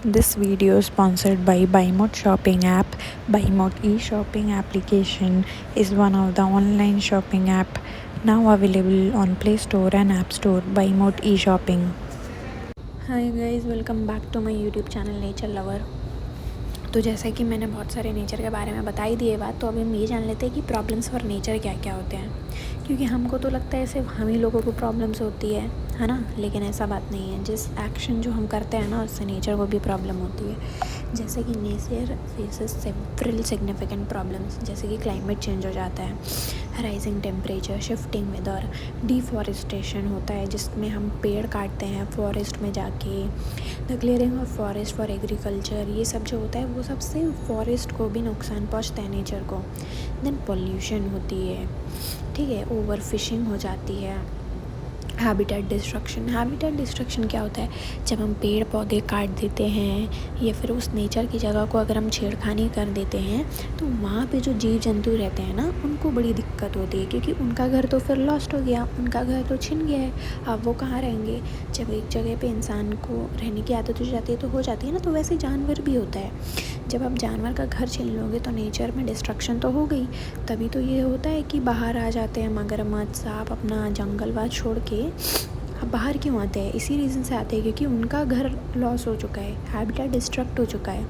This video is sponsored by BuyMode shopping app. BuyMode e-shopping application is one of the online shopping app now available on Play Store and App Store. BuyMode e-shopping. Hi guys, welcome back to my YouTube channel nature lover. तो जैसे कि मैंने बहुत सारे nature के बारे में बता ही दिए बात, तो अभी हम ये जान लेते हैं कि प्रॉब्लम्स फॉर नेचर क्या क्या होते हैं। क्योंकि हमको तो लगता है सिर्फ हम ही लोगों को प्रॉब्लम्स होती है ना, लेकिन ऐसा बात नहीं है। जिस एक्शन जो हम करते हैं ना, उससे नेचर को भी प्रॉब्लम होती है। जैसे कि nature faces several significant problems, जैसे कि क्लाइमेट चेंज हो जाता है, rising temperature, shifting weather, deforestation होता है जिसमें हम पेड़ काटते हैं फॉरेस्ट में जाके, the clearing of forest for agriculture, ये सब जो होता है वो सबसे फॉरेस्ट को भी नुकसान पहुंचता है नेचर को। देन पॉल्यूशन होती है, ठीक है, ओवर फिशिंग हो जाती है, हैबिटेट डिस्ट्रक्शन क्या होता है, जब हम पेड़ पौधे काट देते हैं या फिर उस नेचर की जगह को अगर हम छेड़खानी कर देते हैं तो वहाँ पे जो जीव जंतु रहते हैं ना, उनको बड़ी दिक्कत होती है। क्योंकि उनका घर तो फिर लॉस्ट हो गया, उनका घर तो छिन गया है, अब वो कहाँ रहेंगे। जब एक जगह पे इंसान को रहने की आदत हो जाती है तो हो जाती है ना, तो वैसे जानवर भी होता है। जब आप जानवर का घर छीन लोगे तो नेचर में डिस्ट्रक्शन तो हो गई। तभी तो ये होता है कि बाहर आ जाते हैं मगरमच्छ, सांप अपना जंगलवाद छोड़ के अब बाहर क्यों आते हैं, इसी रीज़न से आते हैं क्योंकि उनका घर लॉस हो चुका है, हैबिटेट डिस्ट्रक्ट हो चुका है।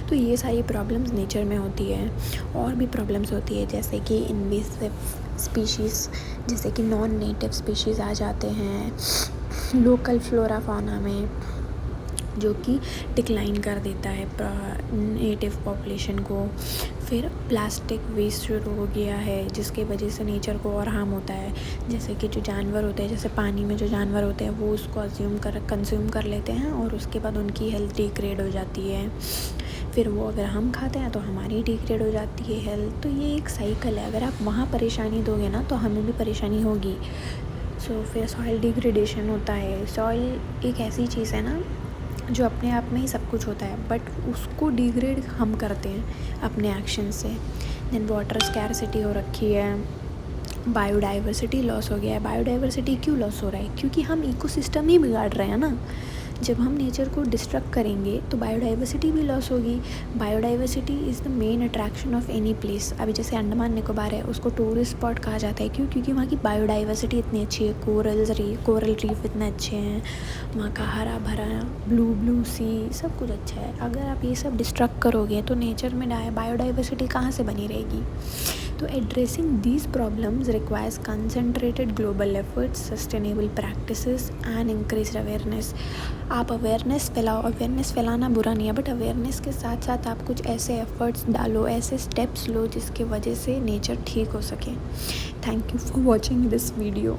तो ये सारी प्रॉब्लम्स नेचर में होती है। और भी प्रॉब्लम्स होती है जैसे कि इनवेसिव स्पीशीज़, जैसे कि नॉन नेटिव स्पीशीज़ आ जाते हैं लोकल फ्लोरा फाउना में, जो कि डिक्लाइन कर देता है नेटिव पॉपुलेशन को। फिर प्लास्टिक वेस्ट शुरू हो गया है जिसके वजह से नेचर को और हार्म होता है। जैसे कि जो जानवर होते हैं, जैसे पानी में जो जानवर होते हैं वो उसको कंज्यूम कर लेते हैं और उसके बाद उनकी हेल्थ डिग्रेड हो जाती है। फिर वो अगर हम खाते हैं तो हमारी डिग्रेड हो जाती है हेल्थ। तो ये एक साइकिल है, अगर आप वहाँ परेशानी दोगे ना तो हमें भी परेशानी होगी। फिर सॉइल डिग्रेडेशन होता है। सॉइल एक ऐसी चीज़ है ना जो अपने आप में ही सब कुछ होता है, बट उसको डिग्रेड हम करते हैं अपने एक्शन से। देन वाटर स्कैरसिटी हो रखी है, बायोडाइवर्सिटी लॉस हो गया है। बायोडाइवर्सिटी क्यों लॉस हो रहा है, क्योंकि हम इकोसिस्टम ही बिगाड़ रहे हैं ना। जब हम नेचर को डिस्ट्रक्ट करेंगे तो बायोडाइवर्सिटी भी लॉस होगी। Biodiversity is the main attraction of any place. अभी जैसे अंडमान निकोबार है, उसको टूरिस्ट स्पॉट कहा जाता है। क्यों? क्योंकि वहाँ की बायोडाइवर्सिटी इतनी अच्छी है, कोरल रीफ इतने अच्छे हैं, वहाँ का हरा भरा ब्लू सी सब कुछ अच्छा है। अगर आप ये सब डिस्ट्रक्ट करोगे तो नेचर में बायोडाइवर्सिटी कहाँ से बनी रहेगी। तो addressing these problems requires concentrated global efforts, sustainable practices and increase awareness. आप अवेयरनेस फैलाओ, अवेयरनेस फैलाना बुरा नहीं है, बट अवेयरनेस के साथ साथ आप कुछ ऐसे एफर्ट्स डालो, ऐसे स्टेप्स लो जिसकी वजह से नेचर ठीक हो सके। Thank you for watching this video.